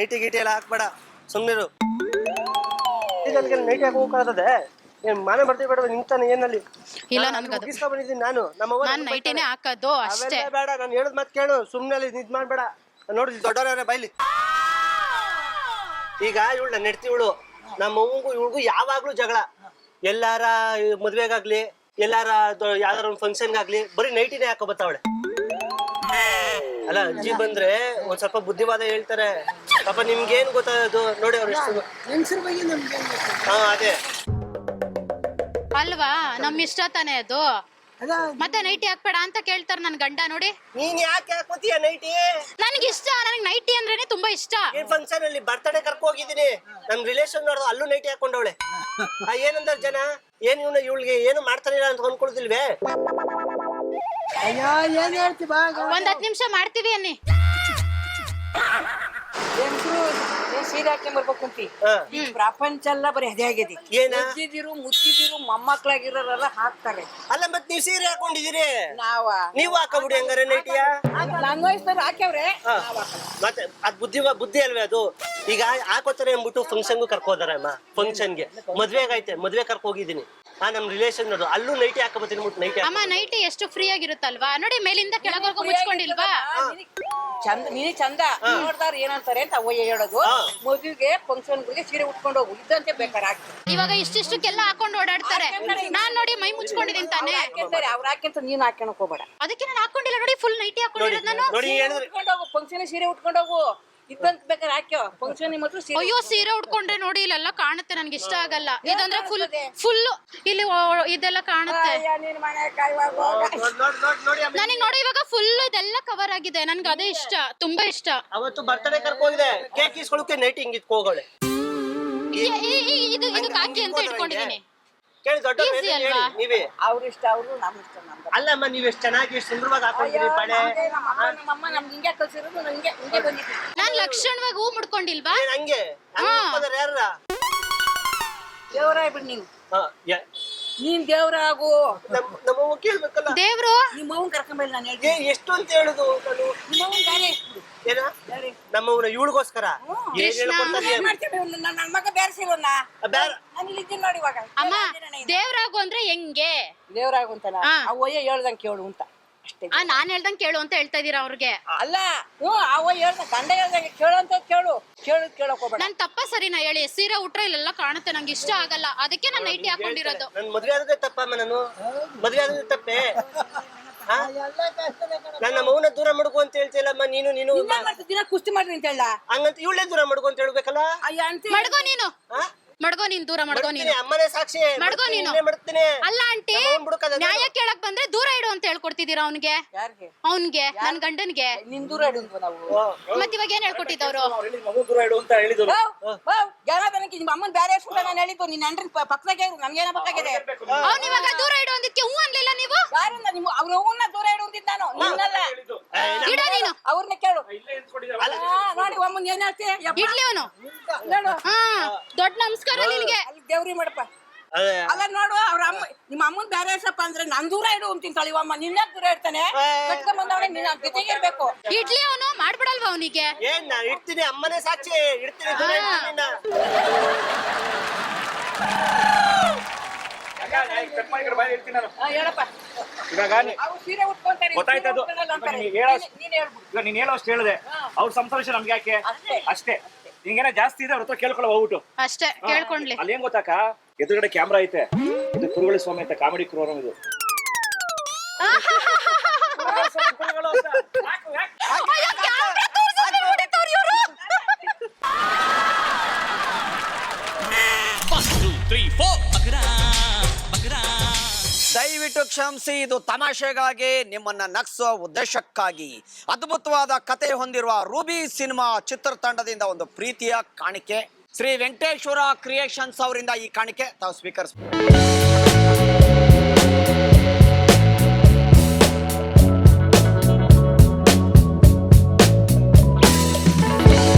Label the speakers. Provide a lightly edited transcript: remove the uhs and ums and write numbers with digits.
Speaker 1: Nighty ಗಿಟಿ ಎಲ್ಲ ಹಾಕ್ಬೇಡ, ಸುಮ್ನಿರು. ನನಗೆ nighty ಹಾಕಿ ಹೋಗ್ತದೆ. ಏನ್ ಮಾನೆ ಬರ್ತೀವಿ ಬೇಡ ನಿಂತಾನೆ ಏನಲ್ಲಿ?
Speaker 2: ಇಲ್ಲ ನನ್ಗೆ ಅದು
Speaker 1: ಮುಗಿಸ್ಕೊ ಬಂದಿದ್ದೀನಿ ನಾನು
Speaker 2: ನೈಟಿನೇ ಹಾಕೋದು ಅಷ್ಟೇ.
Speaker 1: ಬೇಡ, ನಾನು ಹೇಳದ್ ಮಾತು ಕೇಳು, ಸುಮ್ನೆ ಇದ್ ಮಾಡ್ಬೇಡ. ನೋಡಿ ದೊಡ್ಡವ್ರ ಬೈಲಿ. ಈಗ ಇವಳು ನೆಡ್ತಿ ಇವಳು ನಮ್ಮ ಅವ್ವಗೂ ಇವಳಿಗೂ ಯಾವಾಗ್ಲೂ ಜಗಳ. ಎಲ್ಲಾರ ಮದ್ವೆಗಾಗ್ಲಿ ಎಲ್ಲಾರ ಯಾವ್ದಾರ ಒಂದು ಫಂಕ್ಷನ್ಗಾಗ್ಲಿ ಬರೀ ನೈಟಿನೇ ಹಾಕೋ ಬತ್ತಾವಳೆ. ಅಲ್ಲ ಅಜ್ಜಿ ಬಂದ್ರೆ ಒಂದ್ ಸ್ವಲ್ಪ ಬುದ್ಧಿವಾದ ಹೇಳ್ತಾರೆ. ಪಾಪ ನಿಮ್ಗೇನ್ ಗೊತ್ತಾಗೋದು ನೋಡಿ ಅವ್ರು ಎಷ್ಟು. ಹಾ ಅದೇ
Speaker 2: ಅಲ್ವಾ, ನಮ್ ಇಷ್ಟ ತಾನೇ ಅದು. ಮತ್ತೆ ನೈಟಿ ಹಾಕ್ಬೇಡ ಅಂತ ಕೇಳ್ತಾರ ನನ್ ಗಂಡ. ನೋಡಿ
Speaker 1: ನೀನ್ ಯಾಕೆ ಹಾಕೋತೀಯ ನೈಟಿ?
Speaker 2: ನನಗೆ ಇಷ್ಟ, ನನಗೆ ನೈಟಿ ಅಂದ್ರೇನೆ ತುಂಬಾ ಇಷ್ಟ.
Speaker 1: ಏನ್ ಫಂಕ್ಷನ್ ಅಲ್ಲಿ ಬರ್ತಡೇ ಕರ್ಕೊ ಹೋಗಿದ್ದೀನಿ, ನಮ್ ರಿಲೇಷನ್ ನೋಡ್ದು ಅಲ್ಲೂ ನೈಟಿ ಹಾಕೊಂಡವಳೆ. ಏನಂದ್ರ ಜನ, ಏನ್ ಇವಳಿಗೆ ಏನು ಮಾಡ್ತಾನಿಲ್ಲ ಅಂತ ಅನ್ಕೊಳ್ತಿಲ್ವೇ?
Speaker 2: ಒಂದ್ 10 ನಿಮಿಷ ಮಾಡ್ತೀವಿ ಅನ್ನಿ.
Speaker 3: ಸೀರೆ ಹಾಕೊಂಡ್ಬರ್ಬೇಕು ಅಂತಿ. ಈ ಪ್ರಪಂಚ ಎಲ್ಲ ಬರೀ ಅದೇ ಆಗಿದೆ. ಮುತ್ತಿದಿರು ಮೊಮ್ಮಕ್ಳಾಗಿರೋರೆಲ್ಲ ಹಾಕ್ತಾರೆ.
Speaker 1: ಅಲ್ಲ ಮತ್ ನೀವ್ ಸೀರೆ ಹಾಕೊಂಡಿದೀರಿ,
Speaker 3: ನೀವು
Speaker 1: ಹಾಕಬಿಡಿ ಹಂಗಾರೆ ನೈಟಿಯ.
Speaker 3: ನನ್ನ ವಯಸ್ಸಲ್ಲಿ ಹಾಕ್ಯವ್ರೆ.
Speaker 1: ಮತ್ತೆ ಅದ್ ಬುದ್ಧಿ ಅಲ್ವೇ ಅದು? ಈಗ ಹಾಕೋತಾರೆ ಅಂದ್ಬಿಟ್ಟು ಫಂಕ್ಷನ್ಗೂ ಕರ್ಕೋದಾರ ಅಮ್ಮ. ಫಂಕ್ಷನ್ಗೆ ಮದ್ವೆಗೈತೆ, ಮದ್ವೆ ಕರ್ಕೊ ಹೋಗಿದ್ದೀನಿ. ನಮ್ ರಿಲೇಷನ್ ನೋಡು ಅಲ್ಲೂ ನೈಟಿ ಹಾಕೋಬತ್ತೀನಿ ನೈಟಿ.
Speaker 2: ಅಮ್ಮ ನೈಟಿ ಎಷ್ಟು ಫ್ರೀ ಆಗಿರುತ್ತಲ್ವಾ ನೋಡಿ, ಮೇಲಿಂದ ಕೆಳಗವರೆಗೂ ಮುಚ್ಕೊಂಡಿಲ್ವಾ?
Speaker 3: ಚಂದ ನೀ ಚಂದ ನೋಡ್ದಾರ ಏನಂತಾರೆ ಅಂತ ಅವಯ್ಯ ಹೇಳೋದು. ಮದುವೆಗೆ ಫಂಕ್ಷನ್ಗಳಿಗೆ ಸೀರೆ ಉಟ್ಕೊಂಡು ಹೋಗು ಇದ್ದಂತೆ ಬೇಕಾರೆ ಹಾಕ್ತಾರೆ.
Speaker 2: ಇವಾಗ ಇಷ್ಟಿಷ್ಟಕ್ಕೆಲ್ಲ ಹಾಕೊಂಡು ಓಡಾಡ್ತಾರೆ. ನಾನ್ ನೋಡಿ ಮೈ ಮುಚ್ಕೊಂಡಿದ್ದೀನಿ ತಾನೆ.
Speaker 3: ಅವ್ರ ಹಾಕ್ಯಂತ ನೀನ್ ಹಾಕ್ಯಣಕ್ ಹೋಗ್ಬೇಡ.
Speaker 2: ಅದಕ್ಕೆ ನಾನು ಹಾಕೊಂಡಿಲ್ಲ ನೋಡಿ, ಫುಲ್ ನೈಟಿ ಹಾಕೊಂಡಿರೋದು ನಾನು.
Speaker 3: ಉಟ್ಕೊಂಡೋಗು ಫಂಕ್ಷನ್ ಸೀರೆ ಉಟ್ಕೊಂಡೋಗು ಇದ್ದಂತ ಬೇಕಾರೆ ಹಾಕ್ಯೋ ಫಂಕ್ಷನ್ ಮಾತ್ರ.
Speaker 2: ಅಯ್ಯೋ ಸೀರೆ ಉಟ್ಕೊಂಡ್ರೆ ನೋಡಿ ಇಲ್ಲೆಲ್ಲ ಕಾಣುತ್ತೆ, ನನ್ಗೆ ಇಷ್ಟ ಆಗಲ್ಲ. ಇದಂದ್ರೆ ಫುಲ್ ಇಲ್ಲಿ ಇದೆಲ್ಲ ಕಾಣುತ್ತೆ. ನನಗೆ ನೋಡಿ ಇವಾಗ ಫುಲ್ ಇದೆಲ್ಲ ಕವರ್ ಆಗಿದೆ, ನನ್ಗೆ ಅದೇ ಇಷ್ಟ, ತುಂಬಾ ಇಷ್ಟ.
Speaker 1: ಅವತ್ತು ಬರ್ತಡೇ ಕರ್ಕೊ ಹೋಗಿದೆ, ಕೇಕ್ ಇಸ್ಕೊಳ್ಳೋಕೆ ನೈಟ್ ಹಿಂಗ್ ಇಟ್ಕೋಗಳೆ.
Speaker 2: ಇದು ಹಾಕಿ ಅಂತ ಇಟ್ಕೊಂಡಿದ್ದೀನಿ.
Speaker 1: ಕೇಳಿ ದೊಡ್ಡ ನೀವೇ
Speaker 3: ಅವ್ರ ಇಷ್ಟ, ಅವರು ನಮ್ಮ ಇಷ್ಟ.
Speaker 1: ಅಲ್ಲಮ್ಮ ನೀವ್ ಎಷ್ಟ್ ಚೆನ್ನಾಗಿ ಸುಂದರವಾಗಿ ಹಾಕೊಂಡಿರಿ ಬಳೆ.
Speaker 3: ನಮ್ಮಮ್ಮ ನಮ್ಗೆ ಹಿಂಗೆ ಕಲ್ಸಿರೋದು, ನಂಗೆ ಹಿಂಗೆ ಬಂದಿದ್ದೀನಿ.
Speaker 2: ನಾನ್ ಲಕ್ಷಣವಾಗಿ ಹೂ ಮುಡ್ಕೊಂಡಿಲ್ವಾ?
Speaker 1: ಹಂಗೆ ಯಾರ
Speaker 3: ದೇವರಾಯ್ ಬಿಡ್ ನೀನು. ನೀನ್ ದೇವ್ರಾಗು.
Speaker 1: ನಮ್ಮವ್ವ ಕೇಳ್ಬೇಕಲ್ಲ.
Speaker 2: ದೇವ್ರು
Speaker 3: ನಿಮ್ಮ ಅವ್ವನ್ ಕರ್ಕೊಂಬ. ನಾನು ಹೇಳ್ತೀನಿ
Speaker 1: ಎಷ್ಟು ಅಂತ ಹೇಳುದು.
Speaker 3: ನಿಮ್ಮ ಅವ್ವನ್ ಬೇರೆ
Speaker 1: ಏನ ನಮ್ಮವ್ವನ ಇವಳಿಗೋಸ್ಕರ
Speaker 3: ನನ್ನ ಮಗ ಬೇರೆ ಸಿಗೋಣ. ನಾನು ಇಲ್ಲಿದ್ದೀನಿ ನೋಡಿ ಇವಾಗ.
Speaker 2: ಅಮ್ಮ ದೇವ್ರಾಗು ಅಂದ್ರೆ ಹೆಂಗೆ?
Speaker 3: ದೇವ್ರಾಗು ಅಂತಲ್ಲ, ಅವಯ್ಯ ಹೇಳ್ದಂಗೆ ಕೇಳು ಅಂತ ಅಷ್ಟೇ.
Speaker 2: ನಾನ್ ಹೇಳ್ದಂಗೆ ಕೇಳು ಅಂತ ಹೇಳ್ತಾ ಇದೀರ ಅವ್ರಿಗೆ?
Speaker 3: ಅಲ್ಲ, ಅವಯ್ಯ ಹೇಳ್ದ ಗಂಡ ಹೇಳ್ದಂಗೆ ಕೇಳು ಅಂತ ಕೇಳಕ್ ಹೋಗ್ಬೇಡ.
Speaker 2: ನನ್ ತಪ್ಪ ಸರಿನಾ ಹೇಳಿ? ಸೀರೆ ಉಟ್ರೆ ಇಲ್ಲೆಲ್ಲ ಕಾಣುತ್ತೆ, ನಂಗೆ ಇಷ್ಟ ಆಗಲ್ಲ, ಅದಕ್ಕೆ ನಾನು ನೈಟಿ ಹಾಕೊಂಡಿರೋದು.
Speaker 1: ನನ್ ಮದ್ವೆ ಆದ್ರೆ ತಪ್ಪಮ್ಮ, ನಾನು ಮದ್ವೆ ಆದ್ರೆ ತಪ್ಪೇ. ನನ್ನ ಮೌನ ದೂರ ಮಾಡ್ಕೊ ಅಂತ ಹೇಳ್ತಿಲ್ಲಮ್ಮ. ನೀನು
Speaker 3: ದಿನ ಕುಸ್ತಿ ಮಾಡ್ರಿ ಅಂತ ಹೇಳ
Speaker 1: ಹಂಗಂತ ಇವಳೇ ದೂರ ಮಾಡ್ಕೊ ಅಂತ ಹೇಳ್ಬೇಕಲ್ಲ.
Speaker 2: ಮಡ್ಗೋ ನೀನು, ಮಡ್ಗೋ ನೀನ್, ದೂರ ಮಡ್ಗೋ ನೀನು.
Speaker 1: ಅಮ್ಮನೇ ಸಾಕ್ಷಿ,
Speaker 2: ಮಡ್ಗೋ ನೀನು. ಅಲ್ಲ ಆಂಟಿ, ನ್ಯಾಯ ಕೇಳಕ್ ಬಂದ್ರೆ ದೂರ ಇಡು ಅಂತ ಹೇಳ್ಕೊಡ್ತಿದ್ದೀರಾ ಅವ್ನ್ಗೆ? ಅವ್ನ್ಗೆ, ನನ್ ಗಂಡನ್ಗೆ.
Speaker 3: ನಿನ್ ದೂರ ಇಡು ಅಂತ ನಾವು.
Speaker 2: ಮತ್ ಇವಾಗ ಏನ್ ಹೇಳ್ಕೊಟ್ಟಿದ್ದವ್ರು?
Speaker 3: ನಿಮ್ಮ ಅಮ್ಮನ್ ಬೇರೆ ನಾನು ಹೇಳಿದ್ದು. ನಿನ್ನ ಅಂಡ್ರಿ ಪಕ್ಕದಾಗೆ ನನ್ಗೇನ ಬೇಕಾಗಿದೆ.
Speaker 2: ಅವ್ನ್ ಇವಾಗ ದೂರ ಇಡು ಅಂದಿದ್ಕೆ ಹೂ ಅನ್ಲಿಲ್ಲ ನೀವು?
Speaker 3: ಅವ್ರ ಹೂವನ್ನ ದೂರ ಇಡು ಅಂದಿದ್ದು ನಾನು, ನಿನ್ನಲ್ಲ.
Speaker 2: ಇಡ ನೀನು,
Speaker 3: ಅವ್ರನ್ನ ಕೇಳು. ನೋಡಿ ಅಮ್ಮನ್ ಏನ್ ಹೇಳ್ತೀಯ?
Speaker 2: ಇಡ್ಲಿ ಅವನು. ದೊಡ್ಡ ನಮಸ್ಕಾರ ನಿನ್ಗೆ.
Speaker 3: ದೇವ್ರಿ ಮಾಡಪ್ಪ. ಅಲ್ಲ ನೋಡು, ಅವ್ರ ಅಮ್ಮ ನಿಮ್ಮ ಅಮ್ಮನ್ ಬೇರೆ ಹೆಸಪ್ಪ ಅಂದ್ರೆ ನನ್ ದೂರ ಇಡು ಅಂತೀನಿ ತಳಿವಮ್ಮ. ನಿನ್ನ ದೂರ ಇಡ್ತಾನೆ, ಕಟ್ಕೊಂಡ್ ಬಂದವನೇ ನಿನ್ನ ಜೊತೆಗೆ ಇರ್ಬೇಕು.
Speaker 2: ಇಡ್ಲಿ ಅವನು ಮಾಡ್ಬಿಡಲ್ವಾ ಅವನಿಗೆ?
Speaker 1: ಏನ್ ಇಡ್ತೀನಿ, ಅಮ್ಮನೇ ಸಾಕ್ಷಿ, ಇಡ್ತೀನಿ.
Speaker 4: ನೀನ್ ಹೇಳೋಷ್ಟು ಹೇಳಿದೆ, ಅವ್ರ ಸಂತೋಷ ನಮ್ಗೆ ಯಾಕೆ ಅಷ್ಟೇ. ಹಿಂಗೇನ ಜಾಸ್ತಿ ಇದೆ ಅವ್ರ ಹತ್ರ ಕೇಳ್ಕೊಳ್ಳೋ ಹೋಗ್ಬಿಟ್ಟು
Speaker 2: ಅಷ್ಟೇ ಕೇಳ್ಕೊಂಡ್ಲಿ.
Speaker 4: ಅಲ್ಲಿ ಏನ್ ಗೊತ್ತಾಕ, ಎದುರುಗಡೆ ಕ್ಯಾಮ್ರಾ ಐತೆ, ಇದು ಕುರುಗಳಿ ಸ್ವಾಮಿ ಅಂತ ಕಾಮಿಡಿ ಕ್ರೋರಂ ಇದು.
Speaker 5: ದಯವಿಟ್ಟು ಕ್ಷಮಿಸಿ, ಇದು ತಮಾಷೆಗಾಗಿ, ನಿಮ್ಮನ್ನ ನಗಿಸುವ ಉದ್ದೇಶಕ್ಕಾಗಿ ಅದ್ಭುತವಾದ ಕತೆ ಹೊಂದಿರುವ ರೂಬಿ ಸಿನಿಮಾ ಚಿತ್ರತಂಡದಿಂದ ಒಂದು ಪ್ರೀತಿಯ ಕಾಣಿಕೆ. ಶ್ರೀ ವೆಂಕಟೇಶ್ವರ ಕ್ರಿಯೇಷನ್ಸ್ ಅವರಿಂದ ಈ ಕಾಣಿಕೆ ತಾವು ಸ್ವೀಕರಿಸಬಹುದು.